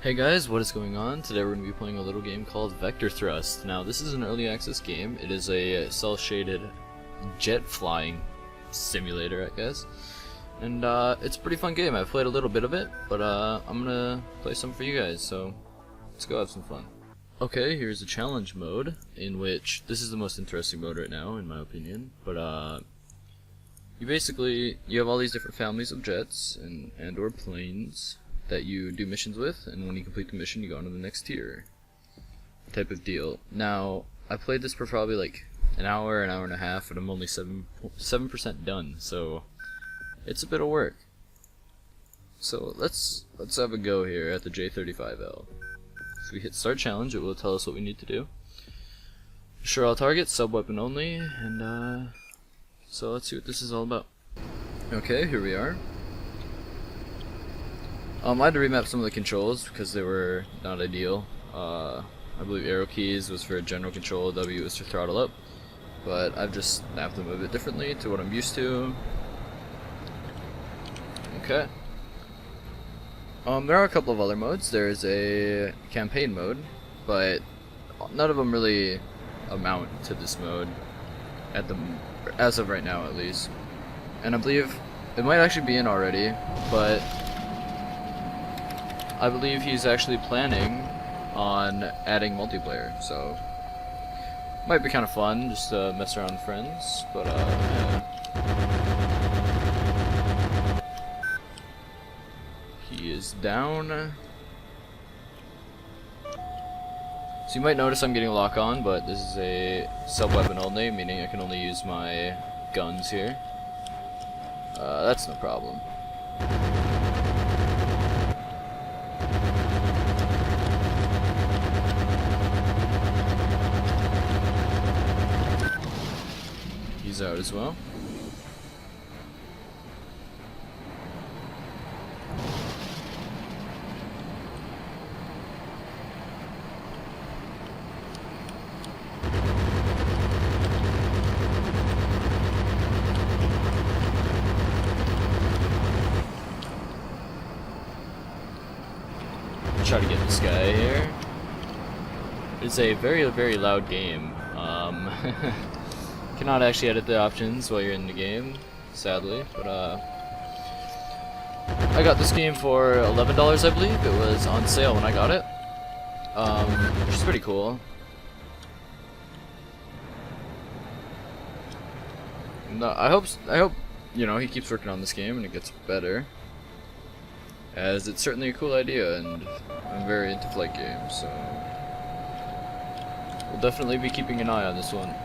Hey guys, what is going on? Today we're going to be playing a little game called Vector Thrust. Now this is an early access game. It is a cel-shaded jet flying simulator, I guess. And it's a pretty fun game. I've played a little bit of it, but I'm going to play some for you guys, so let's go have some fun. Okay, here's a challenge mode, in which this is the most interesting mode right now, in my opinion. But you have all these different families of jets and or planes that you do missions with, and when you complete the mission you go on to the next tier type of deal. Now I played this for probably like an hour and a half, and I'm only 7% done, so it's a bit of work. So let's have a go here at the J35L. So we hit start challenge. It will tell us what we need to do. Sure, all targets, sub weapon only, and so let's see what this is all about. Okay, here we are. I had to remap some of the controls because they were not ideal. I believe arrow keys was for general control, W was for throttle up, but I've just snapped them a bit differently to what I'm used to. Okay. There are a couple of other modes. There's a campaign mode, but none of them really amount to this mode as of right now, at least. And I believe it might actually be in already, but I believe he's actually planning on adding multiplayer, so might be kind of fun just to mess around with friends. But yeah. He is down. So you might notice I'm getting a lock on, but this is a sub-weapon only, meaning I can only use my guns here. That's no problem. He's out as well. Try to get this guy here. It's a very, very loud game. Cannot actually edit the options while you're in the game, sadly, but I got this game for $11, I believe. It was on sale when I got it, which is pretty cool. No, I hope you know, he keeps working on this game and it gets better, as it's certainly a cool idea, and I'm very into flight games, so we'll definitely be keeping an eye on this one.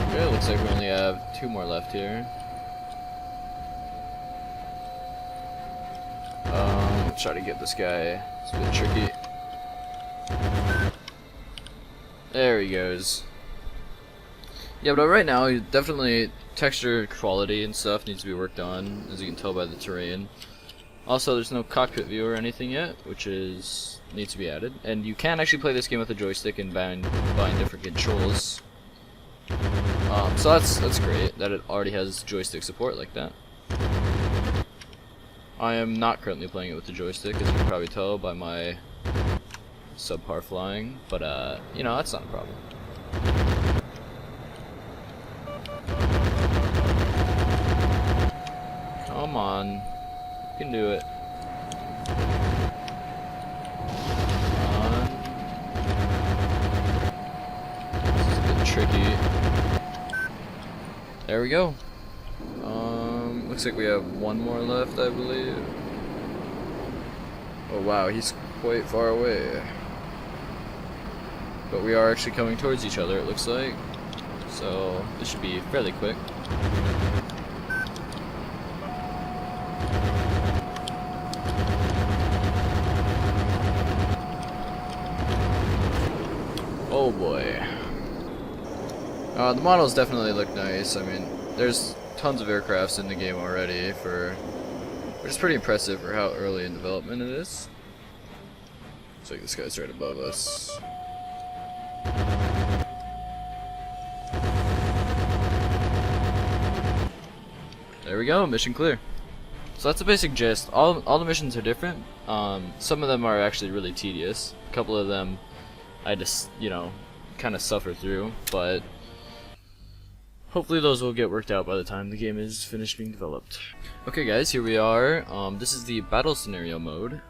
Okay, looks like we only have 2 more left here. Let's try to get this guy. It's a bit tricky. There he goes. Yeah, but right now, definitely texture quality and stuff needs to be worked on, as you can tell by the terrain. Also, there's no cockpit view or anything yet, which needs to be added. And you can actually play this game with a joystick and bind different controls. So that's great that it already has joystick support like that. I am not currently playing it with the joystick, as you can probably tell by my subpar flying, but you know, that's not a problem. Come on, you can do it. Come on. This is a bit tricky. There we go. Looks like we have 1 more left, I believe. Oh wow, he's quite far away. But we are actually coming towards each other, it looks like. So this should be fairly quick. Oh boy. The models definitely look nice. I mean, there's tons of aircrafts in the game already, which is pretty impressive for how early in development it is. Looks like this guy's right above us. There we go, mission clear. So that's the basic gist. All the missions are different. Some of them are actually really tedious. A couple of them I just, you know, kind of suffer through, but hopefully those will get worked out by the time the game is finished being developed. Okay guys, here we are. This is the battle scenario mode,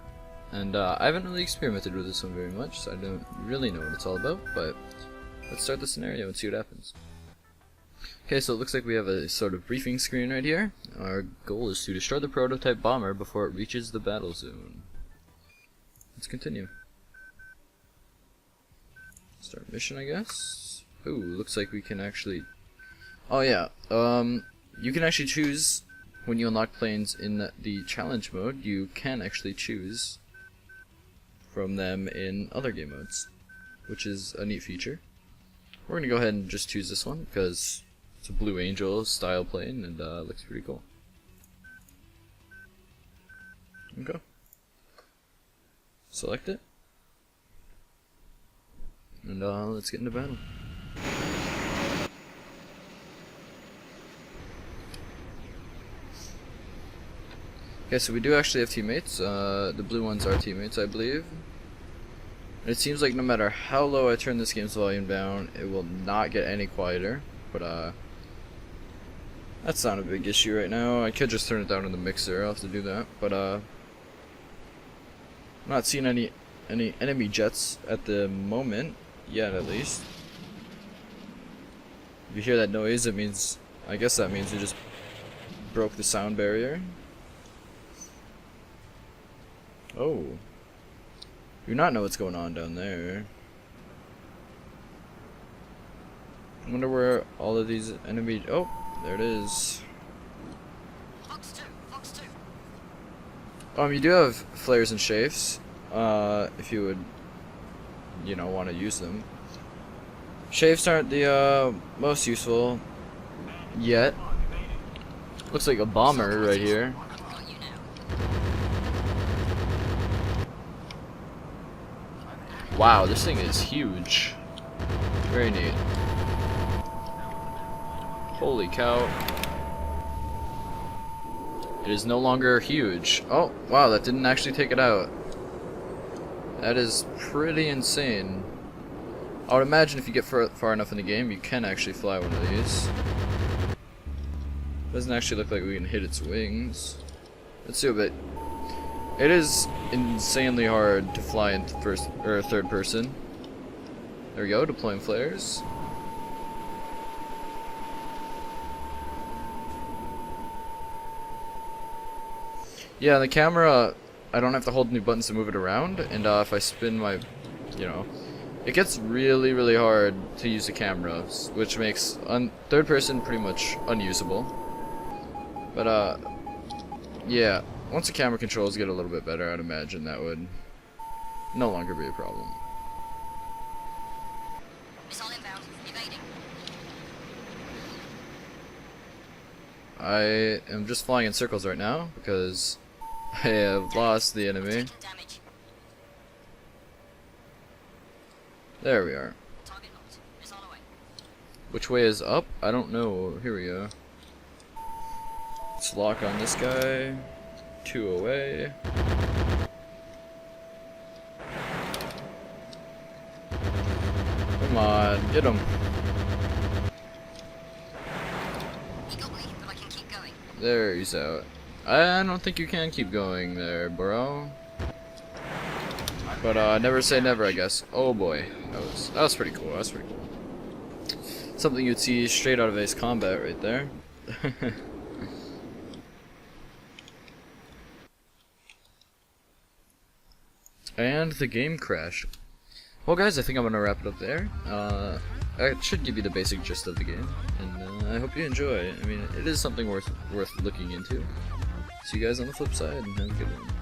and I haven't really experimented with this one very much, so I don't really know what it's all about, but let's start the scenario and see what happens. Okay, so it looks like we have a sort of briefing screen right here. Our goal is to destroy the prototype bomber before it reaches the battle zone. Let's continue. Start mission, I guess. Ooh, looks like we can actually... Oh yeah, you can actually choose, when you unlock planes in the challenge mode, you can actually choose from them in other game modes, which is a neat feature. We're gonna go ahead and just choose this one, because it's a Blue Angel style plane, and looks pretty cool. Okay. Select it. And let's get into battle. Okay, so we do actually have teammates. The blue ones are teammates, I believe. And it seems like no matter how low I turn this game's volume down, it will not get any quieter. But that's not a big issue right now. I could just turn it down in the mixer. I'll have to do that. But I'm not seeing any enemy jets at the moment yet, at least. If you hear that noise, it means, I guess that means you just broke the sound barrier. Oh. Do not know what's going on down there. I wonder where all of these enemies... Oh, there it is. Fox 2, Fox 2. You do have flares and chafes, if you would, you know, want to use them. Chafes aren't the most useful yet. Looks like a bomber right here. Wow, this thing is huge. Very neat. Holy cow. It is no longer huge. Oh, wow, that didn't actually take it out. That is pretty insane. I would imagine if you get far enough in the game, you can actually fly one of these. Doesn't actually look like we can hit its wings. Let's do a bit. It is insanely hard to fly in first or third person. There we go, deploying flares. Yeah, the camera, I don't have to hold any buttons to move it around, and if I spin my, you know, it gets really, really hard to use the camera, which makes third person pretty much unusable. But yeah. Once the camera controls get a little bit better, I'd imagine that would no longer be a problem. Missile inbound, evading. I am just flying in circles right now because I have lost the enemy. Damage. There we are. Target locked. Missile away. Which way is up? I don't know. Here we go. Let's lock on this guy. 2 away. Come on, get him. He got me, but I can keep going. There, he's out. I don't think you can keep going there, bro. But never say never, I guess. Oh boy, that was pretty cool. That was pretty cool. Something you'd see straight out of Ace Combat right there. And the game crashed. Well guys, I think I'm gonna wrap it up there. I should give you the basic gist of the game, and I hope you enjoy. I mean, it is something worth looking into. See you guys on the flip side, and have a good one.